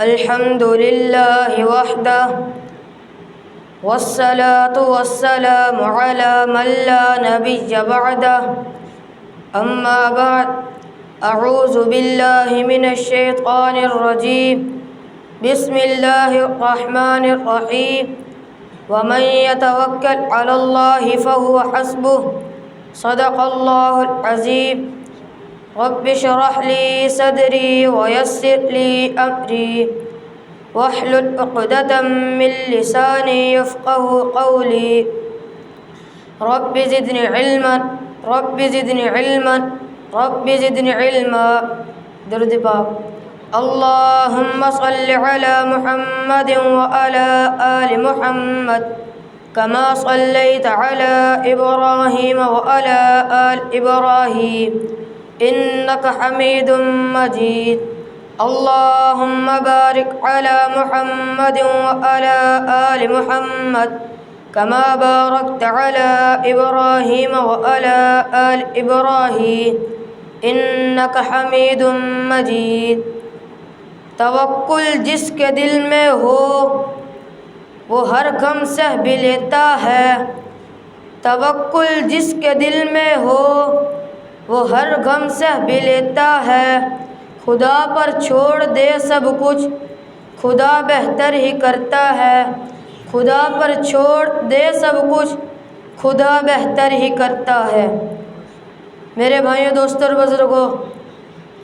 الحمد لله وحده والصلاة والسلام على من لا نبي بعده أما بعد أعوذ بالله من الشيطان الرجيم بسم الله الرحمن الرحيم ومن يتوكل على الله فهو حسبه صدق الله العظيم رب اشرح لي صدري ويسر لي أمري واحلل عقدة من لساني يفقه قولي رب زدني علما رب زدني علما رب زدني علما درود پاک اللهم صل على محمد وعلى آل محمد كما صليت على إبراهيم وعلى آل إبراهيم إنك حميد مجيد اللهم بارك على محمد وعلى آل محمد كما باركت على إبراهيم وعلى آل إبراهيم إنك حميد مجيد توکل جس کے دل میں ہو وہ ہر غم سہ بھی لیتا ہے توکل جس کے دل میں ہو وہ ہر غم سہ بھی لیتا ہے خدا پر چھوڑ دے سب کچھ خدا بہتر ہی کرتا ہے خدا پر چھوڑ دے سب کچھ خدا بہتر ہی کرتا ہے۔ میرے بھائیوں دوستوں اور بزرگوں،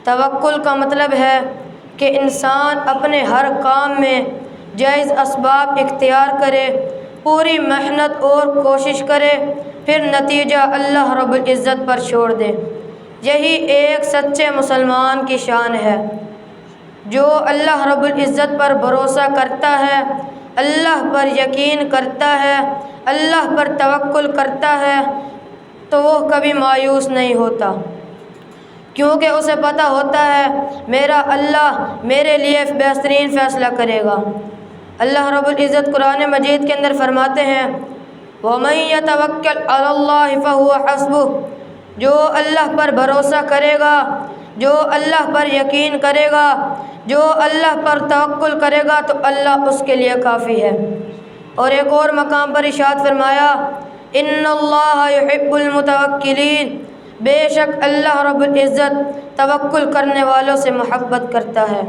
توکل کا مطلب ہے کہ انسان اپنے ہر کام میں جائز اسباب اختیار کرے، پوری محنت اور کوشش کرے، پھر نتیجہ اللہ رب العزت پر چھوڑ دے۔ یہی ایک سچے مسلمان کی شان ہے۔ جو اللہ رب العزت پر بھروسہ کرتا ہے، اللہ پر یقین کرتا ہے، اللہ پر توکل کرتا ہے تو وہ کبھی مایوس نہیں ہوتا، کیونکہ اسے پتہ ہوتا ہے میرا اللہ میرے لیے بہترین فیصلہ کرے گا۔ اللہ رب العزت قرآن مجید کے اندر فرماتے ہیں وَمَن يَتَوَكَّلْ عَلَى اللَّهِ فَهُوَ حَسْبُهُ، جو اللہ پر بھروسہ کرے گا، جو اللہ پر یقین کرے گا، جو اللہ پر توکل کرے گا تو اللہ اس کے لیے کافی ہے۔ اور ایک اور مقام پر ارشاد فرمایا ان اللہ یحب المتوکلین، بے شک اللہ رب العزت توکل کرنے والوں سے محبت کرتا ہے۔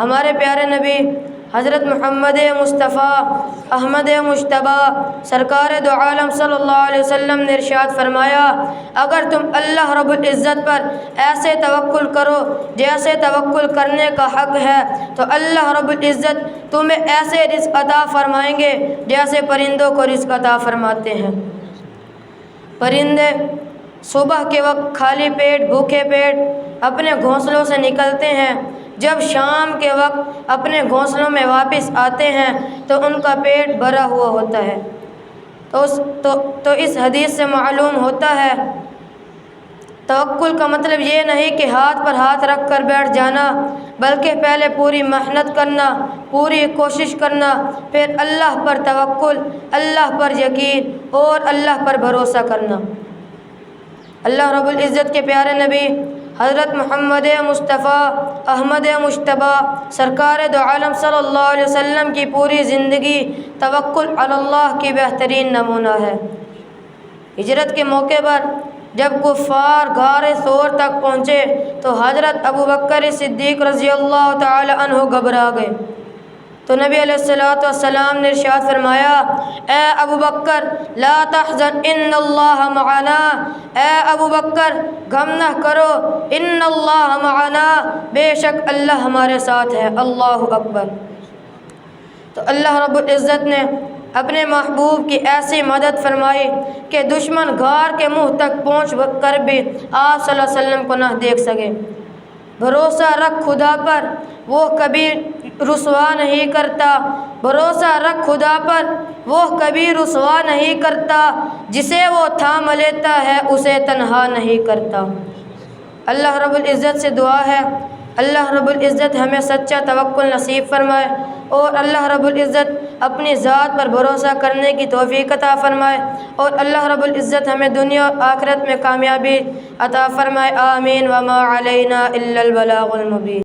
ہمارے پیارے نبی حضرت محمد مصطفیٰ احمد مجتبیٰ سرکار دو عالم صلی اللہ علیہ وسلم نے ارشاد فرمایا اگر تم اللہ رب العزت پر ایسے توکل کرو جیسے توکل کرنے کا حق ہے تو اللہ رب العزت تمہیں ایسے رزق عطا فرمائیں گے جیسے پرندوں کو رزق عطا فرماتے ہیں۔ پرندے صبح کے وقت خالی پیٹ بھوکے پیٹ اپنے گھونسلوں سے نکلتے ہیں، جب شام کے وقت اپنے گھونسلوں میں واپس آتے ہیں تو ان کا پیٹ بھرا ہوا ہوتا ہے۔ تو اس حدیث سے معلوم ہوتا ہے توکل کا مطلب یہ نہیں کہ ہاتھ پر ہاتھ رکھ کر بیٹھ جانا، بلکہ پہلے پوری محنت کرنا، پوری کوشش کرنا، پھر اللہ پر توکل، اللہ پر یقین اور اللہ پر بھروسہ کرنا۔ اللہ رب العزت کے پیارے نبی حضرت محمد مصطفیٰ احمد مجتبیٰ سرکار دو عالم صلی اللہ علیہ وسلم کی پوری زندگی توکل علی اللہ کی بہترین نمونہ ہے۔ ہجرت کے موقع پر جب کفار غار ثور تک پہنچے تو حضرت ابوبکر صدیق رضی اللہ تعالی عنہ گھبرا گئے، تو نبی علیہ الصلوۃ والسلام نے ارشاد فرمایا اے ابوبکر لا تحزن ان اللہ معنا، اے ابوبکر غم نہ کرو، ان اللہ معنا، بے شک اللہ ہمارے ساتھ ہے۔ اللہ اکبر۔ تو اللہ رب العزت نے اپنے محبوب کی ایسی مدد فرمائی کہ دشمن غار کے منہ تک پہنچ کر بھی آپ صلی اللہ علیہ وسلم کو نہ دیکھ سکے۔ بھروسہ رکھ خدا پر، وہ کبھی رسوا نہیں کرتا، بھروسہ رکھ خدا پر، وہ کبھی رسوا نہیں کرتا، جسے وہ تھام لیتا ہے اسے تنہا نہیں کرتا۔ اللہ رب العزت سے دعا ہے اللہ رب العزت ہمیں سچا توکل نصیب فرمائے اور اللہ رب العزت اپنی ذات پر بھروسہ کرنے کی توفیق عطا فرمائے اور اللہ رب العزت ہمیں دنیا اور آخرت میں کامیابی عطا فرمائے۔ آمین۔ وما علینا الا البلاغ المبین۔